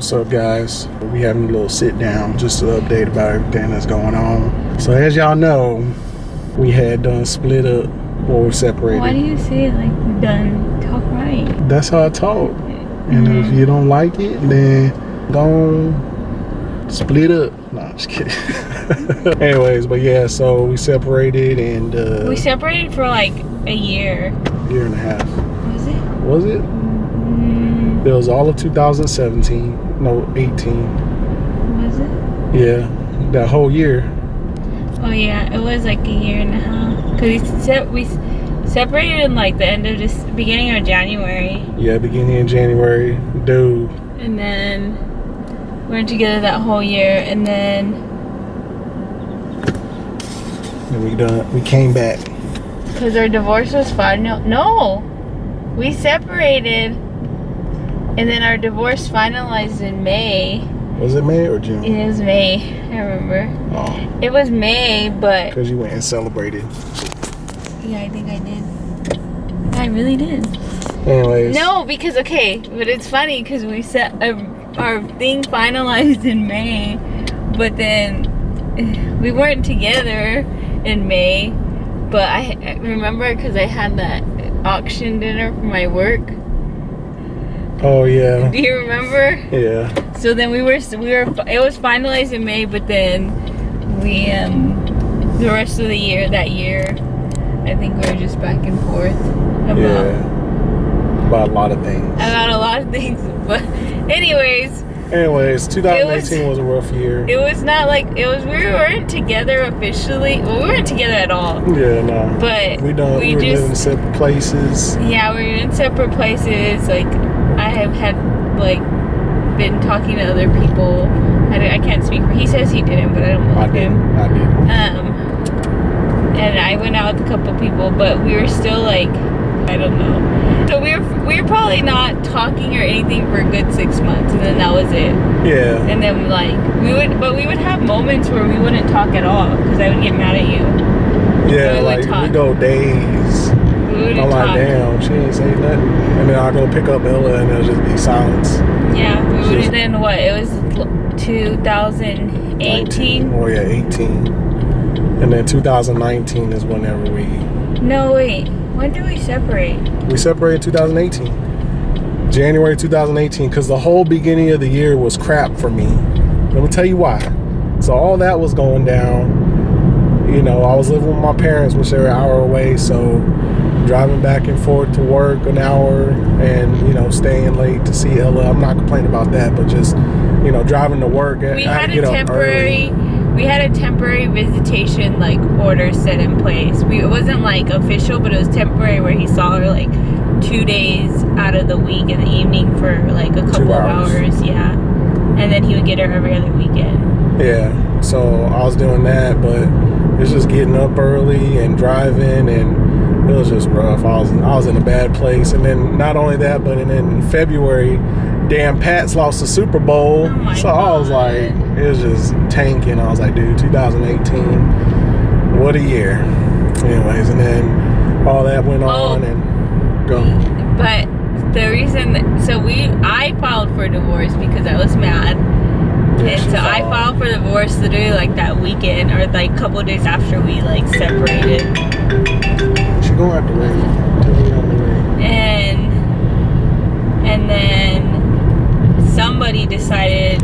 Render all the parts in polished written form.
What's up, guys? We having a little sit down just to update about everything that's going on. So as y'all know, we had done split up or we separated. Why do you say it like you done? Talk right. That's how I talk. And if you don't like it, then go split up. No, I'm just kidding. Anyways, but yeah, so we separated and we separated for like a year. Year and a half. Was it? Was it? It was all of 2017. No, 18. Was it? Yeah, that whole year. Oh yeah, it was like a year and a half. Cause we separated in like the end of this beginning of January. Yeah, beginning of January, dude. And then we were together that whole year, and then we came back. Cause our divorce was final. No, we separated. And then our divorce finalized in May. Was it May or June? It was May, I remember. Oh. It was May, but... Because you went and celebrated. Yeah, I think I did. I really did. Anyways. No, because, okay, but it's funny because we set our thing finalized in May, but then we weren't together in May. But I remember because I had that auction dinner for my work. Oh yeah. Do you remember? Yeah. So then we were. It was finalized in May, but then we the rest of the year, that year, I think we were just back and forth about a lot of things. About a lot of things, but anyways, 2018 was a rough year. It was not like it was. We weren't together officially. Well, we weren't together at all. Yeah, no. But we were living in separate places. Yeah, we were in separate places. Like. I have had been talking to other people. I can't speak for. He says he didn't, but I don't believe him. I did. And I went out with a couple people, but we were still I don't know. So we were probably not talking or anything for a good 6 months, and then that was it. Yeah. And then we would have moments where we wouldn't talk at all because I would get mad at you. Yeah, we go days. I'm like, damn, she ain't say nothing. And then I'll go pick up Ella and there'll just be silence. Yeah, we would. Then what? It was 2018. Oh yeah, 18. And then 2019 is whenever we. No wait, when did we separate? We separated 2018, January 2018, because the whole beginning of the year was crap for me. Let me tell you why. So all that was going down. You know, I was living with my parents, which they're an hour away, so. Driving back and forth to work an hour and, staying late to see Ella. I'm not complaining about that, but just, driving to work. We had a temporary visitation, order set in place. It wasn't, official, but it was temporary where he saw her, 2 days out of the week in the evening for, a couple of hours. Yeah. And then he would get her every other weekend. Yeah. So I was doing that, but it's just getting up early and driving and it was just rough. I was in a bad place, and then not only that, but then in February, damn Pats lost the Super Bowl. Oh so I was like, it was just tanking. I was like, dude, 2018, what a year. Anyways, and then all that went on and go. But the reason, I filed for divorce because I was mad. Yeah, and so I filed for divorce literally that weekend or a couple of days after we separated. She going out the way. Tell me on the way. And then somebody decided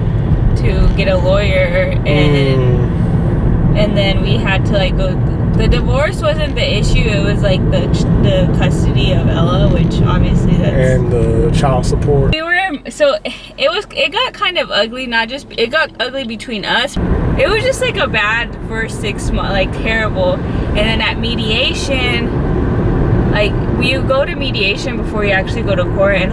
to get a lawyer and then we had to go. The divorce wasn't the issue. It was the custody of Ella, which obviously and the child support. It got kind of ugly. It got ugly between us. It was just a bad first 6 months, terrible. And then at mediation, you go to mediation before you actually go to court, and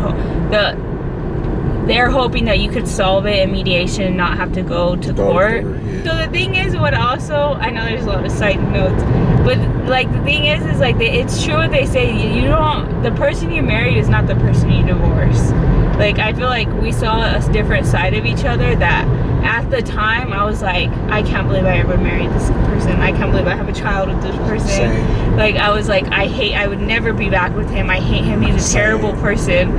they're hoping that you could solve it in mediation and not have to go to court. Yeah. So the thing is, I know there's a lot of side notes, but the thing is it's true what they say. The person you married is not the person you divorce. I feel we saw a different side of each other that at the time I was I can't believe I ever married this person. I can't believe I have a child with this person. Same. I was I would never be back with him. I hate him. He's a terrible person.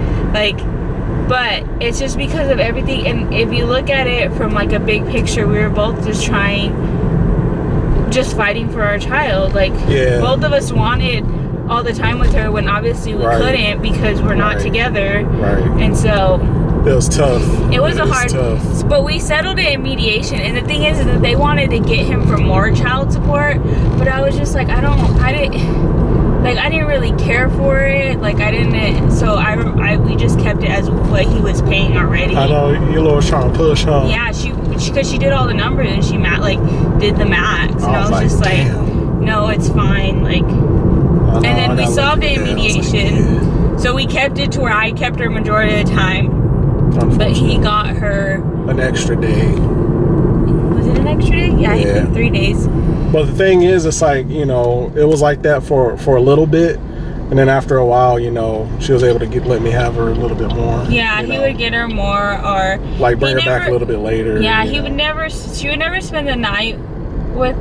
But it's just because of everything. And if you look at it from like a big picture, we were both just fighting for our child. Like, both of us wanted all the time with her when obviously we couldn't because we're not together. And so it was tough. It was tough. But we settled it in mediation. And the thing is that they wanted to get him for more child support. But I was just like, I didn't really care for it. Like, I didn't. So we just kept it as what he was paying already. I know your little trying to push, huh? Yeah, because she did all the numbers and she did the max, and I was just like, no, it's fine. Like, and then we solved it in mediation. So we kept it to where I kept her majority of the time, but he got her an extra day. Was it an extra day? Yeah, he did 3 days. But the thing is, it's like, it was like that for a little bit. And then after a while, she was able to let me have her a little bit more. Yeah, he would get her more, or like bring her back a little bit later. Yeah, she would never spend the night with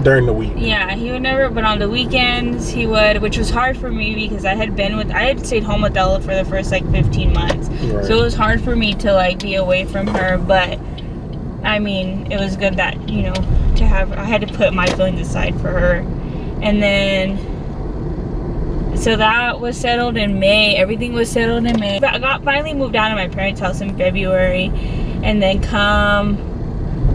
during the week. Yeah, he would never, but on the weekends he would, which was hard for me because I had stayed home with Ella for the first like 15 months. So it was hard for me to like be away from her, but I mean, it was good that, I had to put my feelings aside for her. And then so that was settled in May. Everything was settled in May. I finally moved out of my parents' house in February, and then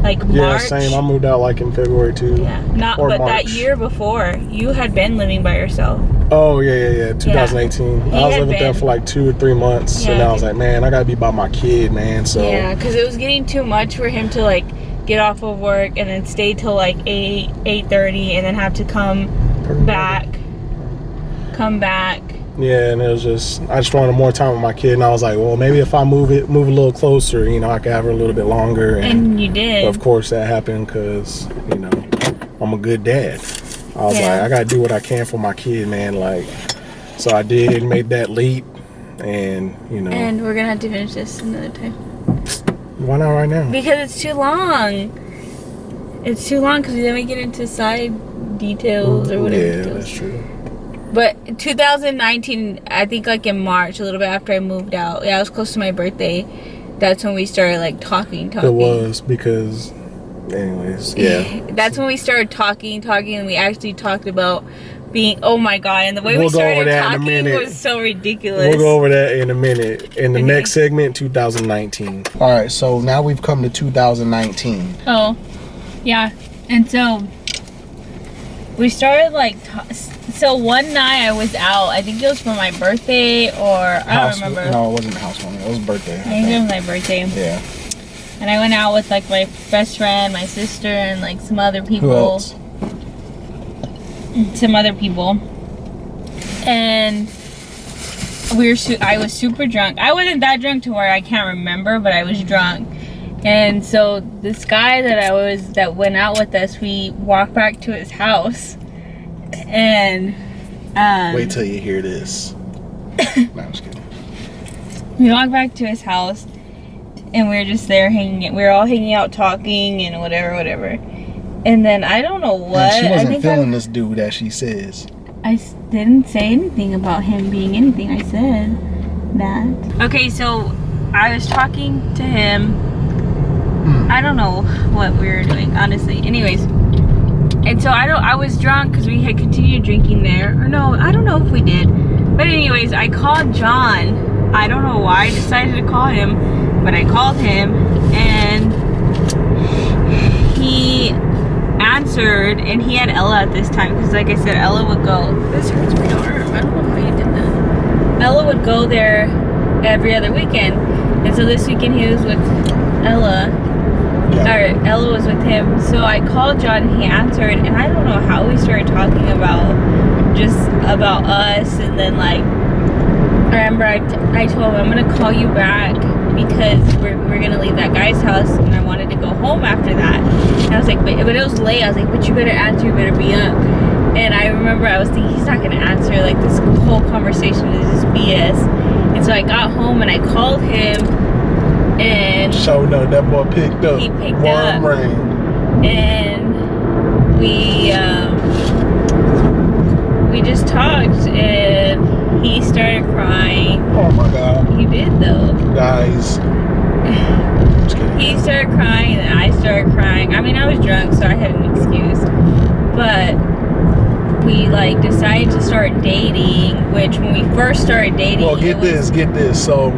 like March. Yeah, same. I moved out like in February too. Yeah, but March. That year before, you had been living by yourself. Oh yeah. 2018. I was living there for like 2 or 3 months, and I was like, man, I gotta be by my kid, man. So yeah, because it was getting too much for him to like get off of work and then stay till like 8:30, and then have to come back. Yeah, and it was I just wanted more time with my kid, and I was like, well, maybe if I move a little closer, I could have her a little bit longer. And you did. Of course that happened because I'm a good dad. I was like, I gotta do what I can for my kid, man. Like, so I did, made that leap, and and we're gonna have to finish this another time. Why not right now? Because it's too long. It's too long because then we get into side details or whatever. Yeah, that's true. But 2019, I think like in March, a little bit after I moved out. Yeah, it was close to my birthday. That's when we started like talking. It was because, anyways, yeah. That's when we started talking, and we actually talked about being, oh my God, and the way we started talking was so ridiculous. We'll go over that in a minute. In the next segment, 2019. All right, so now we've come to 2019. Oh, yeah. And so we started like, so one night I was out. I think it was for my birthday, or I don't remember. No, it wasn't housewarming. It was birthday. I think it was my birthday. Yeah. And I went out with like my best friend, my sister, and like some other people. Who else? Some other people. And I was super drunk. I wasn't that drunk to where I can't remember, but I was drunk. And so this guy that went out with us, we walked back to his house. And wait till you hear this. No, I'm just kidding. We walked back to his house, and we were just there hanging. We were all hanging out, talking, and whatever. And then I don't know what. And she wasn't feeling this dude, as she says. I didn't say anything about him being anything. I said that. Okay, so I was talking to him. I don't know what we were doing, honestly. Anyways. And so I was drunk because we had continued drinking there. Or no, I don't know if we did. But anyways, I called John. I don't know why I decided to call him, but I called him, and he answered, and he had Ella at this time because, like I said, Ella would go. This hurts my arm. I don't know why you did that. Ella would go there every other weekend, and so this weekend he was with Ella. Or Ella was with him. So I called John, and he answered, and I don't know how we started talking about us, and then like I remember I told him I'm gonna call you back because we're gonna leave that guy's house, and I wanted to go home after that. And I was like, but it was late. I was like, but you better answer, you better be up. And I remember I was thinking he's not gonna answer. Like, this whole conversation is just BS. And so I got home and I called him, and so no, that boy picked up. He picked Warm up, rain. and we just talked, and he started crying. Oh my God. You did though. Guys. Just kidding. He started crying and I started crying. I mean, I was drunk, so I had an excuse. But we like decided to start dating, which when we first started dating. Well, get this. So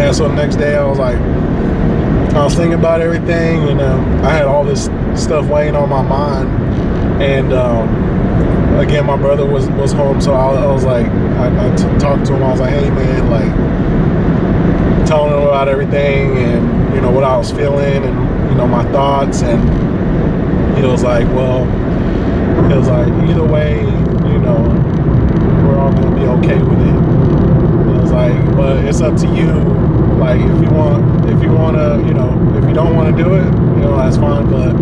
the next day I was thinking about everything, and I had all this stuff weighing on my mind, and again, my brother was home, so I was like, I talked to him. I was like, hey man, like telling him about everything, and you know what I was feeling, and you know my thoughts, and he was like, well, either way, you know, we're all gonna be okay with it. And I was like, but it's up to you. Like if you wanna, you know, if you don't want to do it, you know, that's fine. But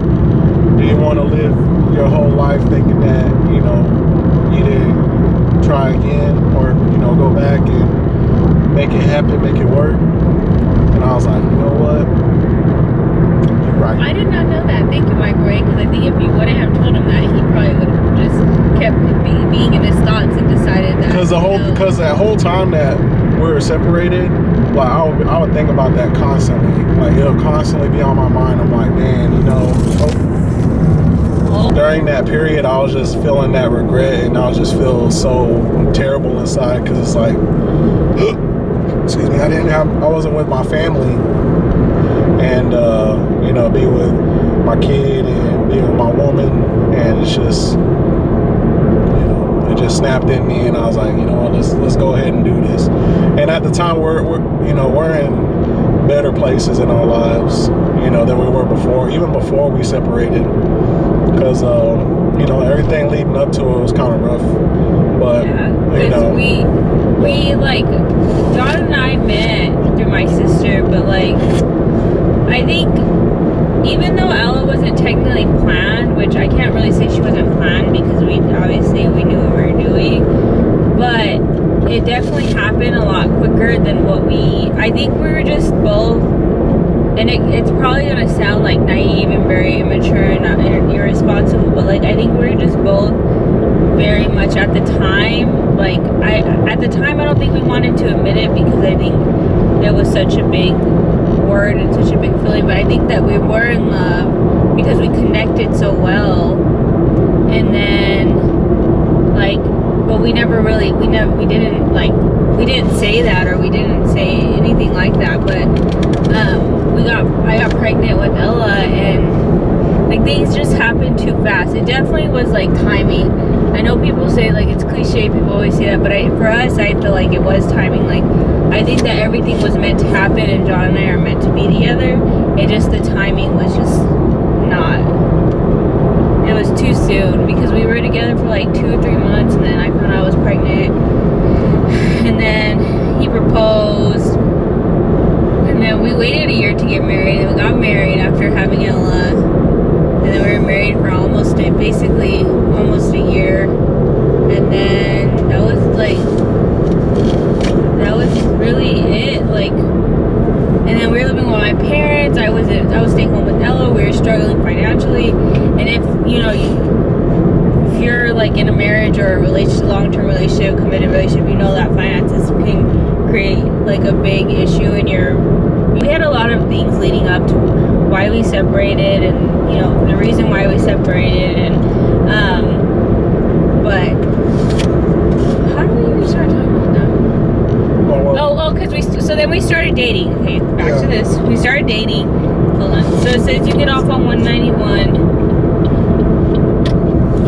do you want to live your whole life thinking that, you know, you didn't try again, or you know, go back and make it happen, make it work? And I was like, you know what? You're right. I did not know that. Thank you, Michael Ray, because I think if you wouldn't have told him that, he probably would have just kept being in his thoughts and decided that. Because that whole time that we were separated, like I would think about that constantly. Like it'll constantly be on my mind. I'm like, man, you know. During that period, I was just feeling that regret, and I was just feel so terrible inside, because it's like, excuse me, I wasn't with my family, and you know, be with my kid and be with my woman, and it's just, you know, it just snapped in me, and I was like, you know what, let's go ahead and do this. And at the time, we're in better places in our lives, you know, than we were before, even before we separated, because you know, everything leading up to it was kind of rough. But yeah, you know, we like, John and I met through my sister, but like, I think even though Ella wasn't technically planned, which I can't really say she wasn't planned, because we knew what we were doing, but it definitely happened a lot quicker than I think we were just both, and it's probably gonna sound like naive and very immature and not irresponsible, but like I think we were just both very much at the time, like at the time I don't think we wanted to admit it, because I think it was such a big word and such a big feeling, but I think that we were in love because we connected so well, and then like, but we didn't say that, or we didn't say anything like that, but I got pregnant with Ella, and like things just happened too fast. It definitely was like timing. I know people say like it's cliche, people always say that, but for us, I feel like it was timing. Like I think that everything was meant to happen, and John and I are meant to be together. It just, the timing was just not. It was too soon, because we were together for like 2 or 3 months, and then I found out I was pregnant, and then he proposed, and then we waited a year to get married, and we got married after having Ella, and then we were married for almost a year, and then that was really it, like, and then we were living with my parents. I was staying home with Ella. We were struggling financially, and if you're like in a marriage or a long-term relationship, committed relationship, you know that finances can create like a big issue in we had a lot of things leading up to why we separated, and you know, the reason why we separated, and but how do we even start talking about that? Because so then we started dating. Okay, back to this. We started dating. Hold on. So it says you get off on 191,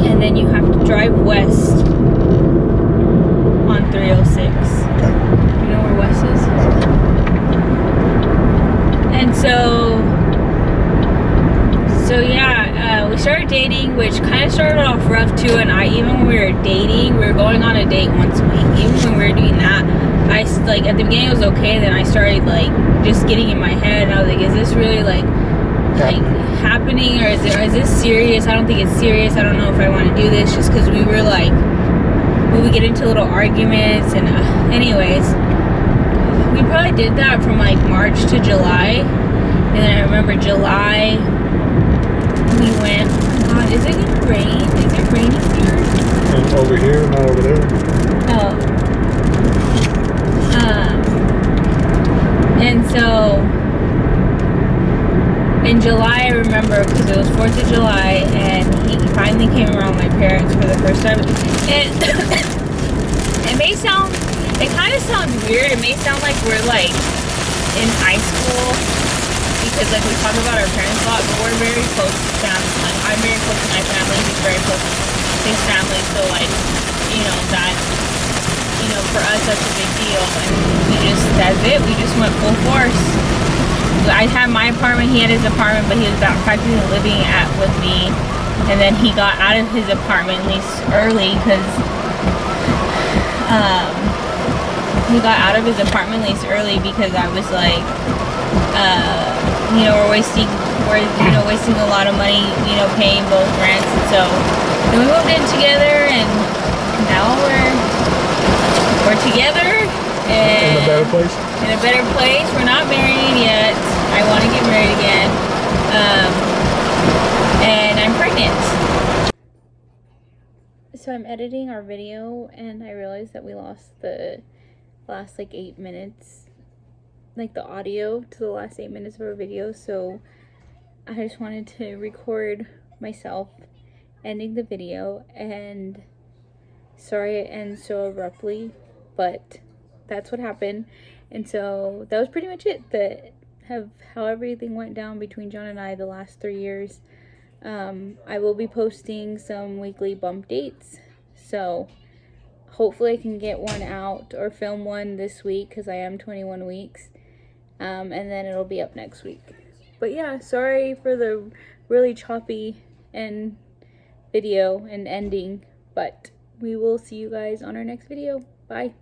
and then you have to drive west on 306. Okay. You know where west is? And we started dating, which kind of started off rough too. And even when we were dating, we were going on a date once a week. Even when we were doing that, like at the beginning it was okay. Then I started like just getting in my head, and I was like, is this really like happening, or is this serious? I don't think it's serious. I don't know if I want to do this, just because we were like, we would get into little arguments, and anyways, we probably did that from like March to July. And then I remember July we went God, is it gonna rain? Is it raining here? And over here, not over there. Oh. And so in July, I remember, because it was 4th of July, and he finally came around my parents for the first time. And it kind of sounds weird. It may sound like we're like in high school, because like we talk about our parents a lot, but we're very close to family. Like, I'm very close to my family. He's very close to his family. So like, that, for us, that's a big deal. And that's it. We just went full force. I had my apartment, he had his apartment, but he was practically living with me. And then he got out of his apartment lease early because I was like, we're wasting a lot of money, paying both rents. And so then we moved in together, and now we're together. And in a better place? In a better place. We're not married yet. I want to get married again. And I'm pregnant. So I'm editing our video, and I realized that we lost the last 8 minutes, the audio to the last 8 minutes of our video. So I just wanted to record myself ending the video, and sorry it ends so abruptly, but that's what happened. And so that was pretty much it. How everything went down between John and I the last 3 years. I will be posting some weekly bump dates, so hopefully I can get one out or film one this week, because I am 21 weeks, and then it'll be up next week. But yeah, sorry for the really choppy video and ending, but we will see you guys on our next video. Bye.